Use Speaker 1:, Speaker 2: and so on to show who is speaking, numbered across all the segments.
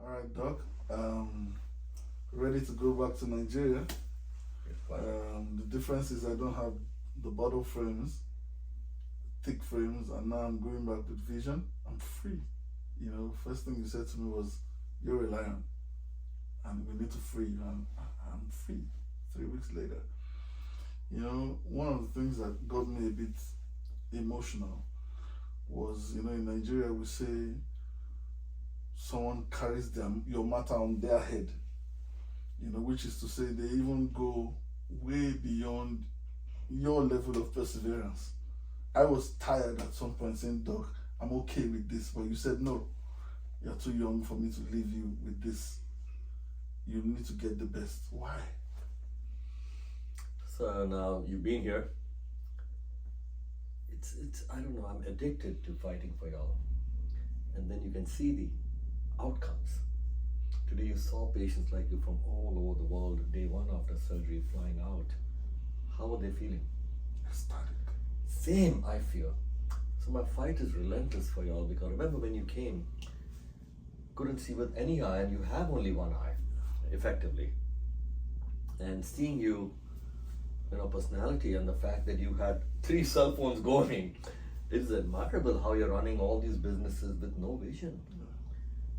Speaker 1: All right, Doc. Ready to go back to Nigeria. The difference is I don't have the bottle frames, thick frames, and now I'm going back with vision. I'm free. You know, first thing you said to me was, "You're a lion, and we need to free you." And I'm free. 3 weeks later. You know, one of the things that got me a bit emotional was, you know, in Nigeria we say someone carries your matter on their head, you know, which is to say they even go way beyond your level of perseverance. I was tired at some point saying, "Doc, I'm okay with this," but you said, "No, you're too young for me to leave you with this. You need to get the best." Why?
Speaker 2: So now you've been here. It's I don't know, I'm addicted to fighting for y'all. And then you can see the outcomes. Today you saw patients like you from all over the world, day one after surgery, flying out. How are they feeling?
Speaker 1: Ecstatic.
Speaker 2: Same, I feel. So my fight is relentless for y'all, because remember when you came, couldn't see with any eye, and you have only one eye, effectively. And seeing you, personality, and the fact that you had 3 cell phones going, it is admirable how you're running all these businesses with no vision.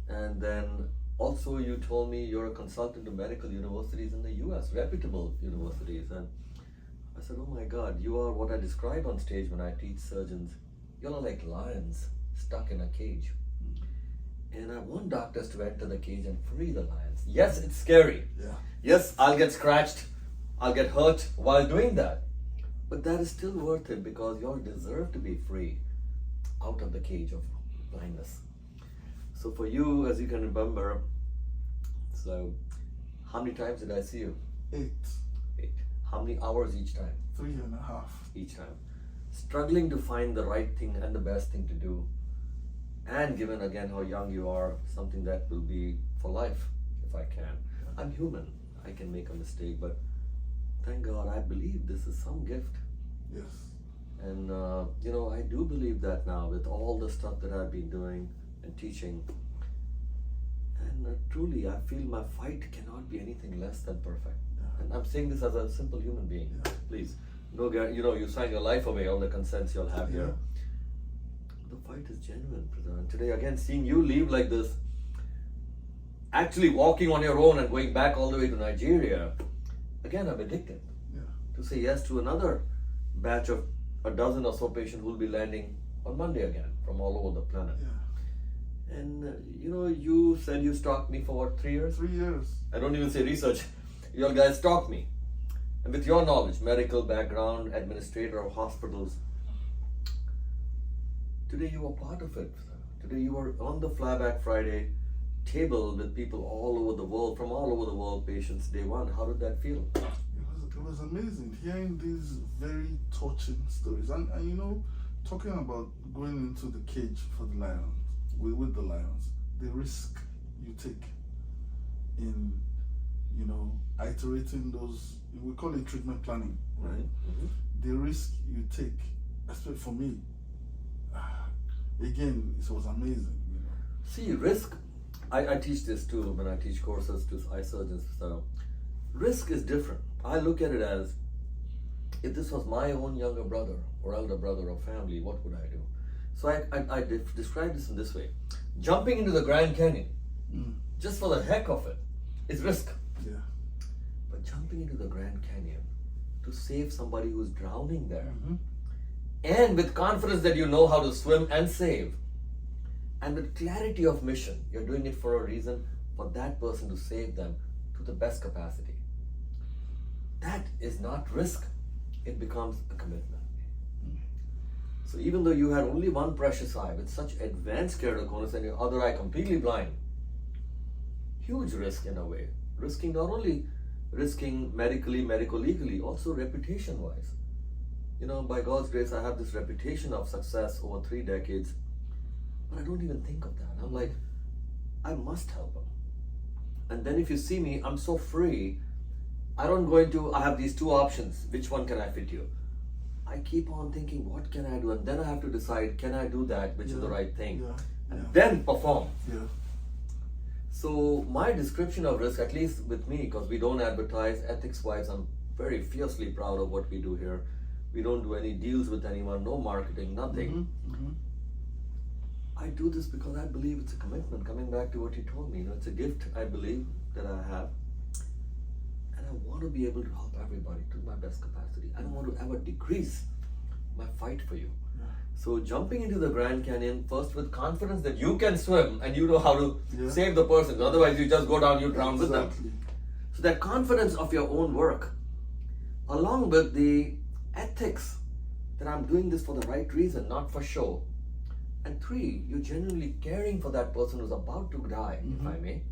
Speaker 2: And then also you told me you're a consultant to medical universities in the US, reputable universities. And I said, oh my God, you are what I describe on stage when I teach surgeons. You are like lions stuck in a cage. And I want doctors to enter the cage and free the lions. Yes, it's scary.
Speaker 1: Yeah.
Speaker 2: Yes, I'll get scratched. I'll get hurt while doing that. But that is still worth it, because you all deserve to be free out of the cage of blindness. So for you, as you can remember, so how many times did I see you?
Speaker 1: 8.
Speaker 2: 8. How many hours each time?
Speaker 1: 3.5.
Speaker 2: Each time. Struggling to find the right thing and the best thing to do. And given again how young you are, something that will be for life, if I can. I'm human. I can make a mistake, but thank God, I believe this is some gift.
Speaker 1: Yes.
Speaker 2: And, I do believe that now with all the stuff that I've been doing and teaching. And truly, I feel my fight cannot be anything less than perfect.
Speaker 1: Yeah.
Speaker 2: And I'm saying this as a simple human being.
Speaker 1: Yeah.
Speaker 2: Please, no, you sign your life away, all the consents you'll have here. The fight is genuine, brother. And today, again, seeing you leave like this, actually walking on your own and going back all the way to Nigeria, again, I'm addicted to say yes to another batch of a dozen or so patients who will be landing on Monday again from all over the planet.
Speaker 1: Yeah.
Speaker 2: And you said you stalked me for what, 3 years?
Speaker 1: 3 years.
Speaker 2: I don't even say research. You all guys stalked me. And with your knowledge, medical background, administrator of hospitals, today you were part of it. Today you were on the Flyback Friday table with people all over the world, from all over the world, patients, day one. How did that feel?
Speaker 1: It was amazing hearing these very touching stories. And talking about going into the cage for the lions, with the lions, the risk you take in, iterating those, we call it treatment planning, right?
Speaker 2: Mm-hmm.
Speaker 1: The risk you take, especially for me, again, it was amazing.
Speaker 2: See, risk, I teach this too when I teach courses to eye surgeons. So, risk is different. I look at it as, if this was my own younger brother or elder brother or family, what would I do? So I describe this in this way. Jumping into the Grand Canyon, just for the heck of it, is risk.
Speaker 1: Yeah.
Speaker 2: But jumping into the Grand Canyon to save somebody who's drowning there, and with confidence that you know how to swim and save, and with clarity of mission, you're doing it for a reason, for that person to save them to the best capacity. That is not risk. It becomes a commitment. So even though you had only one precious eye with such advanced keratoconus and your other eye completely blind, huge risk in a way. Risking not only medically, medico-legally, also reputation-wise. By God's grace, I have this reputation of success over 3 decades, but I don't even think of that. I'm like, I must help them. And then if you see me, I'm so free. I have these 2 options. Which one can I fit you? I keep on thinking, what can I do? And then I have to decide, can I do that, which is the right thing? And then perform.
Speaker 1: Yeah.
Speaker 2: So my description of risk, at least with me, because we don't advertise ethics-wise, I'm very fiercely proud of what we do here. We don't do any deals with anyone, no marketing, nothing. I do this because I believe it's a commitment. Coming back to what you told me, it's a gift I believe that I have. And I want to be able to help everybody to my best capacity. I don't want to ever decrease my fight for you. So jumping into the Grand Canyon first with confidence that you can swim and you know how to save the person. Otherwise you just go down, you drown with them. So that confidence of your own work, along with the ethics that I'm doing this for the right reason, not for show. And 3, you're genuinely caring for that person who's about to die, if I may.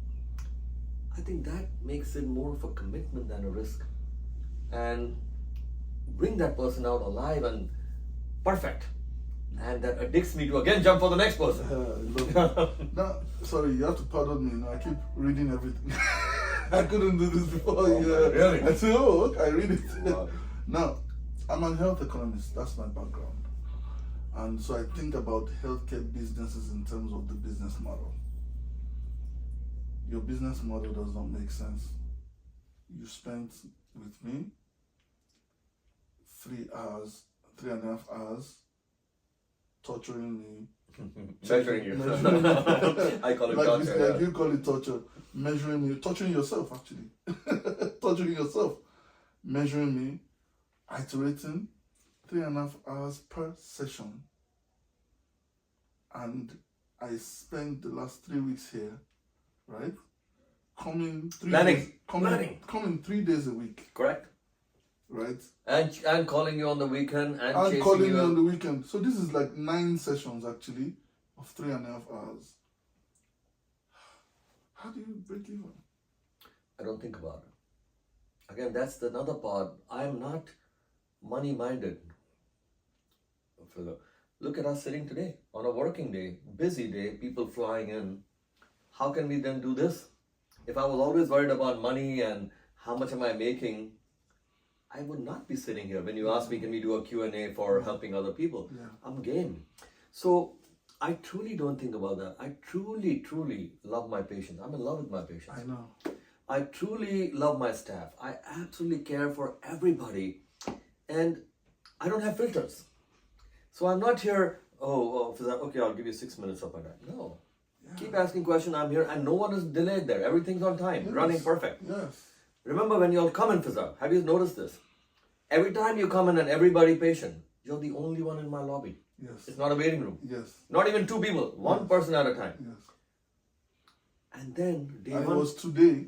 Speaker 2: I think that makes it more of a commitment than a risk. And bring that person out alive and perfect. And that addicts me to again jump for the next person.
Speaker 1: Now, sorry, you have to pardon me. I keep reading everything. I couldn't do this before.
Speaker 2: Really?
Speaker 1: I said, oh, okay, I read it.
Speaker 2: Wow.
Speaker 1: Now, I'm a health economist. That's my background. And so I think about healthcare businesses in terms of the business model. Your business model does not make sense. You spent with me 3.5 hours torturing me.
Speaker 2: Measuring you. I call it
Speaker 1: like
Speaker 2: torture.
Speaker 1: Like you call it torture. Measuring me, torturing yourself actually. Torturing yourself. Measuring me, iterating 3.5 hours per session. And I spent the last 3 weeks here, right? Coming 3 days a week.
Speaker 2: Correct.
Speaker 1: Right?
Speaker 2: And calling you on the weekend and chasing
Speaker 1: calling
Speaker 2: you
Speaker 1: you on the weekend. So this is like 9 sessions actually of 3.5 hours. How do you break even?
Speaker 2: I don't think about it. Again, that's another part. I'm not money-minded. Look at us sitting today on a working day, busy day, people flying in. How can we then do this? If I was always worried about money and how much am I making, I would not be sitting here. When you ask me, can we do a Q&A for helping other people? I'm game. So I truly don't think about that. I truly, truly love my patients. I'm in love with my patients.
Speaker 1: I know.
Speaker 2: I truly love my staff. I absolutely care for everybody. And I don't have filters. So I'm not here, okay, I'll give you 6 minutes of my time. No. Keep asking questions, I'm here, and no one is delayed there. Everything's on time, running perfect.
Speaker 1: Yes.
Speaker 2: Remember when you all come in Fizza, have you noticed this? Every time you come in and everybody patient, you're the only one in my lobby.
Speaker 1: Yes.
Speaker 2: It's not a waiting room.
Speaker 1: Yes.
Speaker 2: Not even 2 people, one person at a time.
Speaker 1: Yes.
Speaker 2: And then
Speaker 1: today,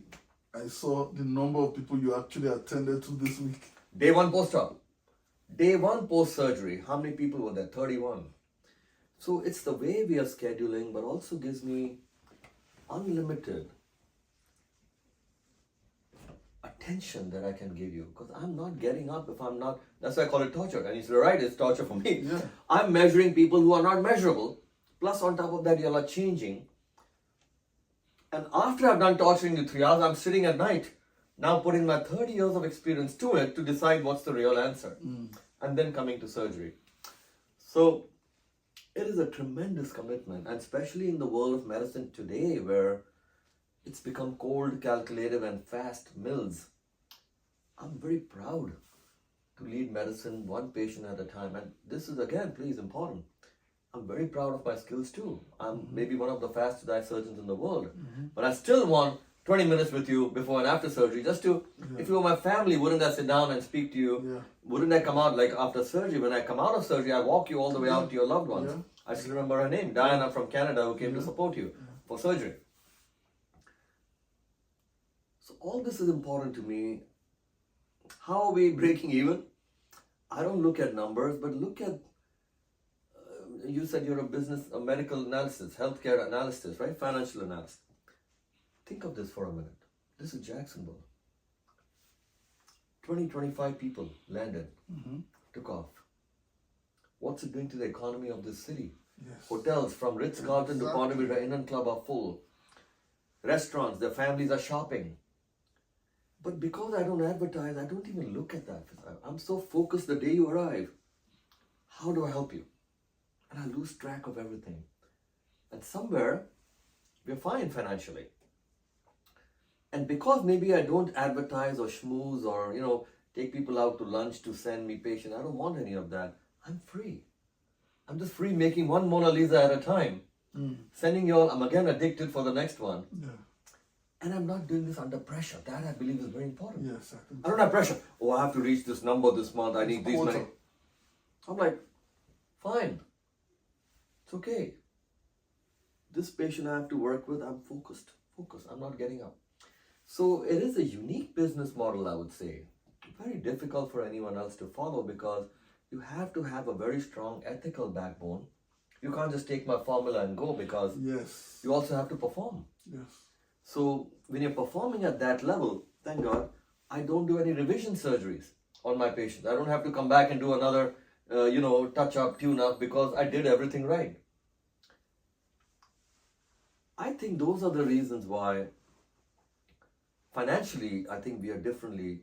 Speaker 1: I saw the number of people you actually attended to this week.
Speaker 2: Day 1 post-op. Day 1 post-surgery, how many people were there? 31. So it's the way we are scheduling, but also gives me unlimited attention that I can give you. Because I'm not getting up if I'm not, that's why I call it torture. And you're right, it's torture for me.
Speaker 1: Yeah.
Speaker 2: I'm measuring people who are not measurable. Plus on top of that, you all are changing. And after I've done torturing you 3 hours, I'm sitting at night, now putting my 30 years of experience to it to decide what's the real answer. And then coming to surgery. So it is a tremendous commitment, and especially in the world of medicine today where it's become cold, calculative, and fast mills. I'm very proud to lead medicine 1 patient at a time. And this is, again, please, important. I'm very proud of my skills too. I'm maybe one of the fastest eye surgeons in the world. But I still want 20 minutes with you before and after surgery, just to, if you were my family, wouldn't I sit down and speak to you? Wouldn't I come out, like after surgery, when I come out of surgery, I walk you all the way out to your loved ones. I still remember her name, Diana from Canada, who came to support you for surgery. So all this is important to me. How are we breaking even? I don't look at numbers, but look at, you said you're a medical analysis, healthcare analysis, right? Financial analysis. Think of this for a minute. This is Jacksonville. 25 people landed, took off. What's it doing to the economy of this city? Hotels from Ritz-Carlton to Ponte Vedra Inn and Club are full. Restaurants, their families are shopping. But because I don't advertise, I don't even look at that. I'm so focused the day you arrive. How do I help you? And I lose track of everything. And somewhere, we're fine financially. And because maybe I don't advertise or schmooze or, take people out to lunch to send me patients, I don't want any of that. I'm free. I'm just free making one Mona Lisa at a time. Sending you all, I'm again addicted for the next one.
Speaker 1: Yeah.
Speaker 2: And I'm not doing this under pressure. That I believe is very important.
Speaker 1: Yes, I think
Speaker 2: I don't have pressure. Oh, I have to reach this number this month. I need these
Speaker 1: quarter.
Speaker 2: many. I'm like, fine. It's okay. This patient I have to work with, I'm focused. I'm not getting up. So it is a unique business model, I would say. Very difficult for anyone else to follow because you have to have a very strong ethical backbone. You can't just take my formula and go because
Speaker 1: Yes.
Speaker 2: you also have to perform.
Speaker 1: Yes.
Speaker 2: So when you're performing at that level, thank God, I don't do any revision surgeries on my patients. I don't have to come back and do another, touch up, tune up because I did everything right. I think those are the reasons why financially, I think we are differently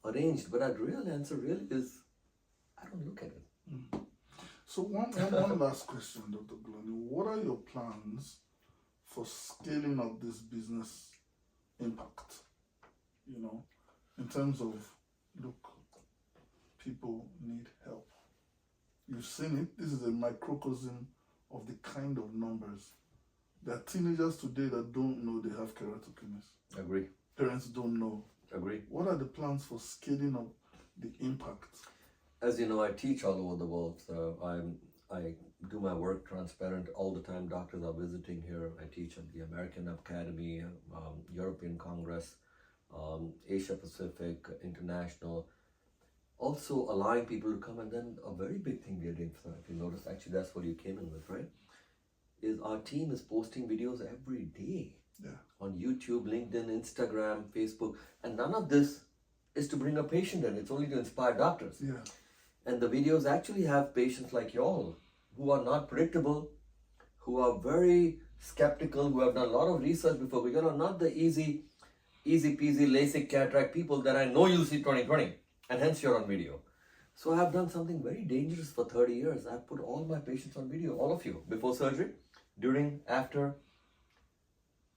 Speaker 2: arranged. But that real answer really is, I don't look at it.
Speaker 1: So one last question, Dr. Gulani. What are your plans for scaling up this business impact? In terms of, look, people need help. You've seen it. This is a microcosm of the kind of numbers. There are teenagers today that don't know they have keratoconus.
Speaker 2: Agree.
Speaker 1: Parents don't know.
Speaker 2: Agree.
Speaker 1: What are the plans for scaling up the impact?
Speaker 2: As you know, I teach all over the world. So I do my work transparent all the time. Doctors are visiting here. I teach at the American Academy, European Congress, Asia Pacific, International. Also allowing people to come. And then a very big thing we are doing, if you notice, actually that's what you came in with, right? Is our team is posting videos every day.
Speaker 1: Yeah.
Speaker 2: On YouTube, LinkedIn, Instagram, Facebook. And none of this is to bring a patient in. It's only to inspire doctors.
Speaker 1: Yeah.
Speaker 2: And the videos actually have patients like you all who are not predictable, who are very skeptical, who have done a lot of research before. We are not the easy peasy LASIK cataract people that I know you'll see 2020 and hence you're on video. So I have done something very dangerous for 30 years. I've put all my patients on video, all of you, before surgery, during, after,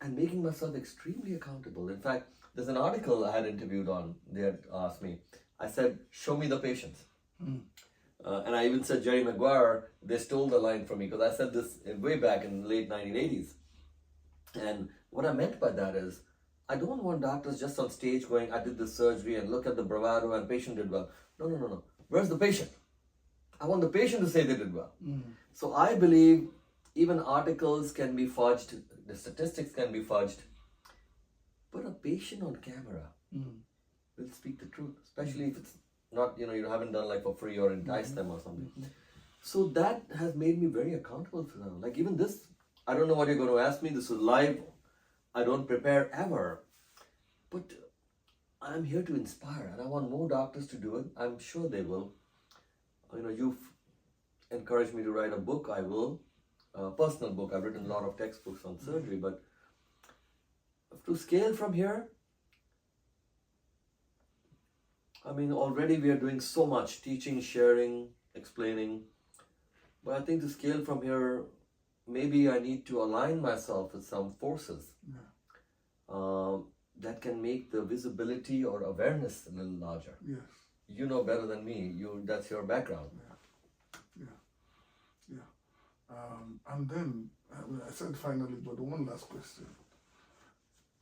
Speaker 2: and making myself extremely accountable. In fact, there's an article I had interviewed on. They had asked me, I said, show me the patients. And I even said Jerry Maguire, they stole the line from me because I said this way back in the late 1980s. And what I meant by that is, I don't want doctors just on stage going, I did this surgery and look at the bravado and patient did well. No. Where's the patient? I want the patient to say they did well. So I believe even articles can be fudged, the statistics can be fudged, but a patient on camera will speak the truth, especially if it's not, you haven't done like for free or entice them or something. So that has made me very accountable for them. Like even this, I don't know what you're going to ask me. This is live. I don't prepare ever. But I'm here to inspire and I want more doctors to do it. I'm sure they will. You've encouraged me to write a book. I will. A personal book. I've written a lot of textbooks on surgery, but to scale from here, already we are doing so much teaching, sharing, explaining. But I think to scale from here, maybe I need to align myself with some forces that can make the visibility or awareness a little larger.
Speaker 1: Yes.
Speaker 2: You know better than me. That's your background.
Speaker 1: Yeah. And then, I said finally, but one last question.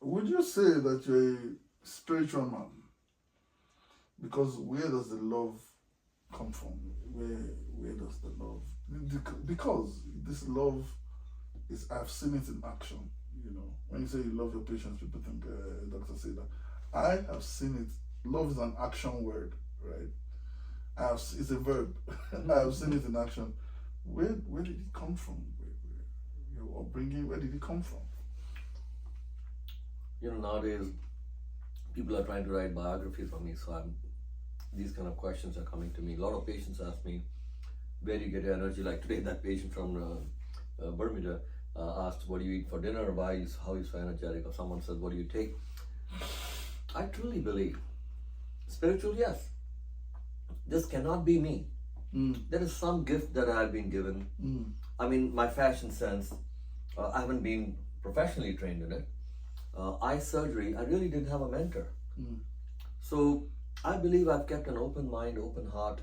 Speaker 1: Would you say that you're a spiritual man? Because where does the love come from? Where does the love? Because this love is, I've seen it in action. When you say you love your patients, people think doctors say that. I have seen it. Love is an action word, right? It's a verb. I have seen it in action. Where did it come from? Your upbringing, where did it come from?
Speaker 2: Nowadays, people are trying to write biographies for me, so these kind of questions are coming to me. A lot of patients ask me, where do you get your energy? Like today, that patient from Bermuda asked, what do you eat for dinner? How are you so energetic? Or someone said, what do you take? I truly believe, spiritual, yes. This cannot be me. There is some gift that I've been given. My fashion sense, I haven't been professionally trained in it, eye surgery, I really didn't have a mentor.
Speaker 1: Mm.
Speaker 2: So I believe I've kept an open mind, open heart.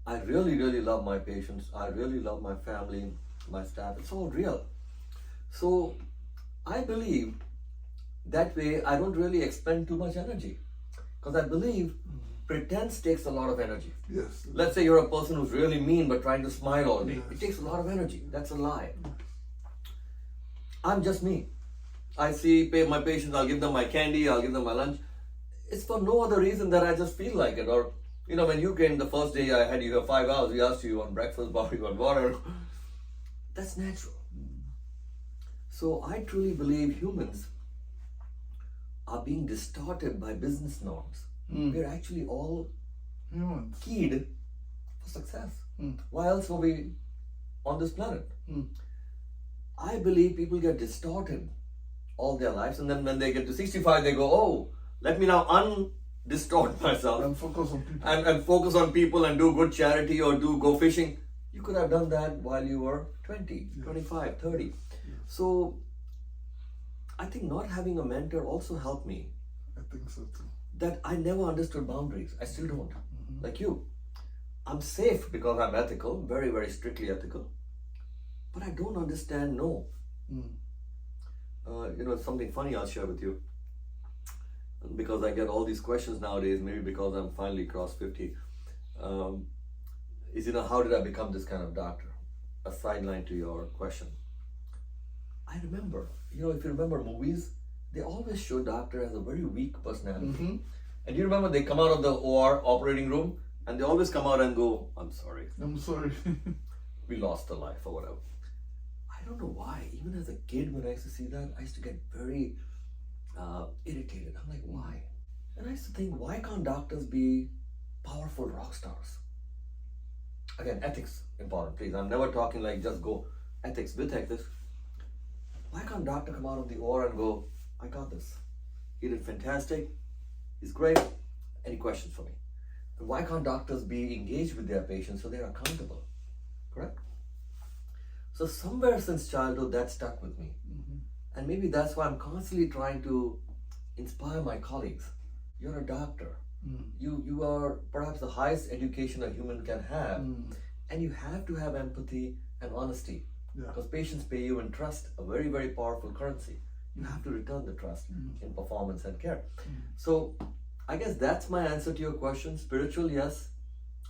Speaker 2: I really, really love my patients. I really love my family, my staff. It's all real. So I believe that way I don't really expend too much energy. Because I believe pretense takes a lot of energy.
Speaker 1: Yes.
Speaker 2: Let's say you're a person who's really mean but trying to smile all day.
Speaker 1: Yes.
Speaker 2: It takes a lot of energy. That's a lie. I'm just me. I see my patients, I'll give them my candy, I'll give them my lunch. It's for no other reason that I just feel like it. Or, you know, when you came the first day I had you here 5 hours, we asked you on breakfast, you want water. That's natural. So I truly believe humans are being distorted by business norms. We're actually all
Speaker 1: Humans.
Speaker 2: keyed for success.
Speaker 1: Mm.
Speaker 2: Why else were we on this planet? I believe people get distorted all their lives, and then when they get to 65, they go, oh, let me now undistort myself
Speaker 1: And focus on people.
Speaker 2: and focus on people and do good charity or go fishing. You could have done that while you were 20, 25, 30. So I think not having a mentor also helped me.
Speaker 1: I think so too.
Speaker 2: That I never understood boundaries. I still don't. Like you. I'm safe because I'm ethical, very, very strictly ethical. But I don't understand no. You know, something funny I'll share with you. Because I get all these questions nowadays, maybe because I'm finally crossed 50. Is, you know, how did I become this kind of doctor? A sideline to your question. I remember, you know, if you remember movies, they always show doctor as a very weak personality. And you remember they come out of the OR operating room and they always come out and go, I'm sorry.
Speaker 1: I'm sorry.
Speaker 2: We lost a life or whatever. I don't know why. Even as a kid, when I used to see that, I used to get very irritated. I'm like, why? And I used to think, why can't doctors be powerful rock stars? Again, ethics important, please. I'm never talking like just go ethics with ethics. Why can't doctor come out of the OR and go, I got this. He did fantastic. He's great. Any questions for me? And why can't doctors be engaged with their patients so they're accountable? Correct? So somewhere since childhood that stuck with me. And maybe that's why I'm constantly trying to inspire my colleagues. You're a doctor. You are perhaps the highest education a human can have. And you have to have empathy and honesty. Because patients pay you in trust, a very, very powerful currency. You have to return the trust in performance and care. So I guess that's my answer to your question. Spiritual, yes.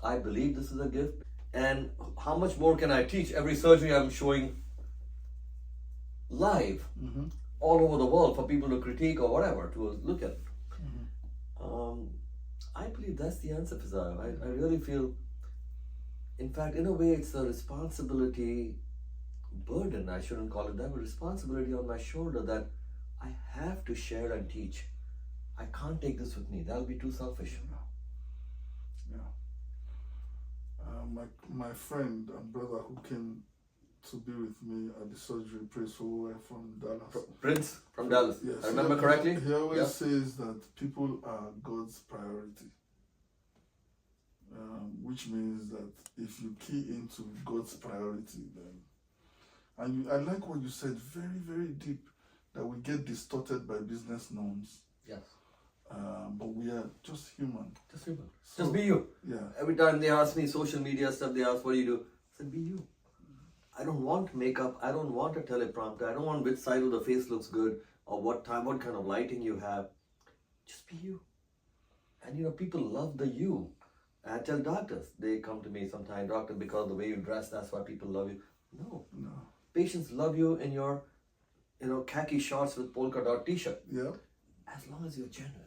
Speaker 2: I believe this is a gift. And how much more can I teach? Every surgery I'm showing live all over the world for people to critique or whatever, to look at. I believe that's the answer, Fazal. I really feel, in fact, in a way, it's a responsibility burden, I shouldn't call it that, but responsibility on my shoulder that I have to share and teach. I can't take this with me. That'll be too selfish.
Speaker 1: My friend and brother who came to be with me at the surgery, Prince from Dallas.
Speaker 2: Prince from Dallas.
Speaker 1: Yes.
Speaker 2: I remember correctly?
Speaker 1: He always says that people are God's priority. Which means that if you key into God's priority, then I like what you said, very, very deep, that we get distorted by business norms.
Speaker 2: Yes.
Speaker 1: But we are just human.
Speaker 2: Just human. So, just be you.
Speaker 1: Yeah.
Speaker 2: Every time they ask me social media stuff, they ask, what do you do? I said, be you. I don't want makeup. I don't want a teleprompter. I don't want which side of the face looks good or what kind of lighting you have. Just be you. And you know, people love the you. I tell doctors, they come to me sometimes, doctor, because the way you dress, that's why people love you. No. Patients love you in your, you know, khaki shorts with polka dot t-shirt.
Speaker 1: Yeah.
Speaker 2: As long as you're genuine.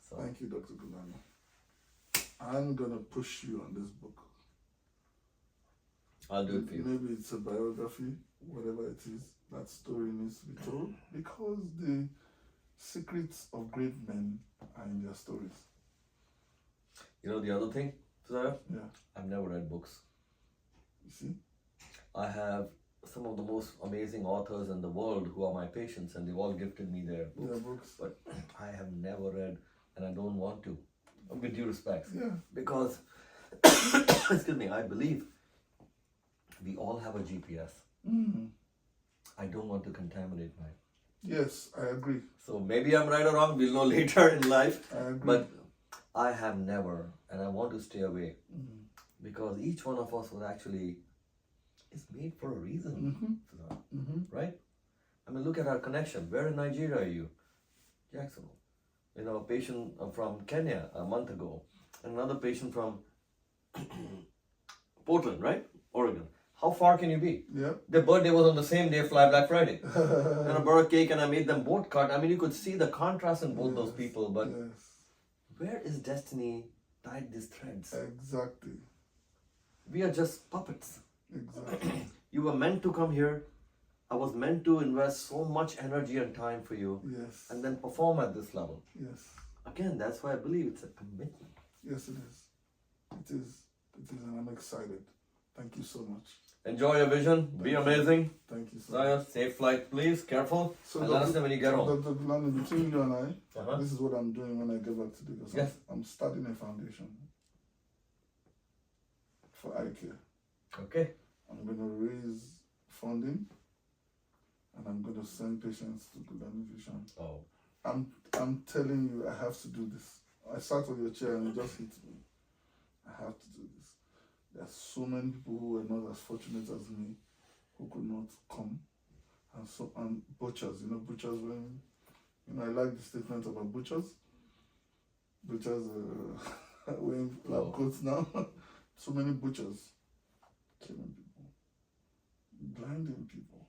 Speaker 2: So.
Speaker 1: Thank you, Dr. Gulani. I'm going to push you on this book.
Speaker 2: I'll do it for you.
Speaker 1: Maybe it's a biography, whatever it is. That story needs to be told because the secrets of great men are in their stories.
Speaker 2: You know the other thing, Sarah?
Speaker 1: Yeah.
Speaker 2: I've never read books.
Speaker 1: You see?
Speaker 2: I have some of the most amazing authors in the world who are my patients, and they've all gifted me their books. But I have never read, and I don't want to, with due respect.
Speaker 1: Yeah.
Speaker 2: Because, excuse me, I believe we all have a GPS. I don't want to contaminate my
Speaker 1: Yes, I agree.
Speaker 2: So maybe I'm right or wrong, we'll know later in life.
Speaker 1: I agree.
Speaker 2: But I have never, and I want to stay away, because each one of us was actually is made for a reason, right? I mean, look at our connection. Where in Nigeria are you? Jacksonville. You know, a patient from Kenya a month ago, and another patient from Portland, right? Oregon. How far can you be?
Speaker 1: Yeah.
Speaker 2: Their birthday was on the same day, Black Friday. And I brought a cake and I made them both cut. I mean, you could see the contrast in both those people, but where is destiny tied these threads?
Speaker 1: Exactly.
Speaker 2: We are just puppets.
Speaker 1: Exactly.
Speaker 2: You were meant to come here. I was meant to invest so much energy and time for you.
Speaker 1: Yes.
Speaker 2: And then perform at this level.
Speaker 1: Yes.
Speaker 2: Again, that's why I believe it's a commitment.
Speaker 1: Yes, it is. It is. It is, and I'm excited. Thank you so much.
Speaker 2: Enjoy your vision. Be amazing.
Speaker 1: Thank you so
Speaker 2: Zaya,
Speaker 1: much.
Speaker 2: safe flight, please. Careful.
Speaker 1: So
Speaker 2: and let us know when you get home.
Speaker 1: Dr. Gulani, between you and I, this is what I'm doing when I get back today. Because
Speaker 2: Yes.
Speaker 1: I'm starting a foundation for eye care.
Speaker 2: Okay.
Speaker 1: I'm going to raise funding, and I'm going to send patients to Gulani Vision.
Speaker 2: Oh.
Speaker 1: I'm telling you, I have to do this. I sat on your chair and it just hit me. I have to do this. There are so many people who were not as fortunate as me, who could not come, and butchers. You know, butchers. When I like the statement about butchers. Butchers wearing lab coats now. So many butchers, killing people, blinding people.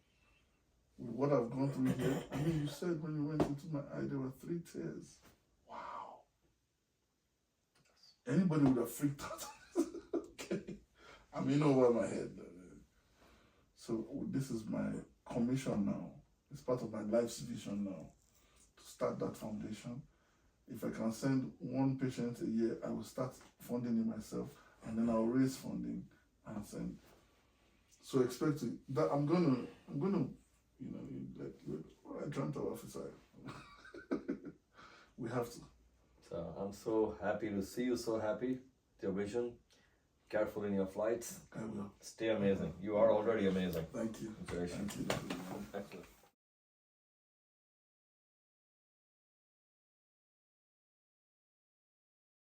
Speaker 1: With what I've gone through here, I mean, you said when you went into my eye, there were 3 tears. Wow. Anybody would have freaked out. Okay. I'm in over my head. So this is my commission now. It's part of my life's vision now, to start that foundation. If I can send 1 patient a year, I will start funding it myself, and then I'll raise funding and send. So expect that I'm gonna, you know, like a joint officer. We have to.
Speaker 2: So I'm so happy to see you so happy with your vision. Careful in your flights.
Speaker 1: I will.
Speaker 2: Stay amazing. You are already amazing.
Speaker 1: Thank you.
Speaker 2: Congratulations.
Speaker 1: Thank you.
Speaker 2: Excellent.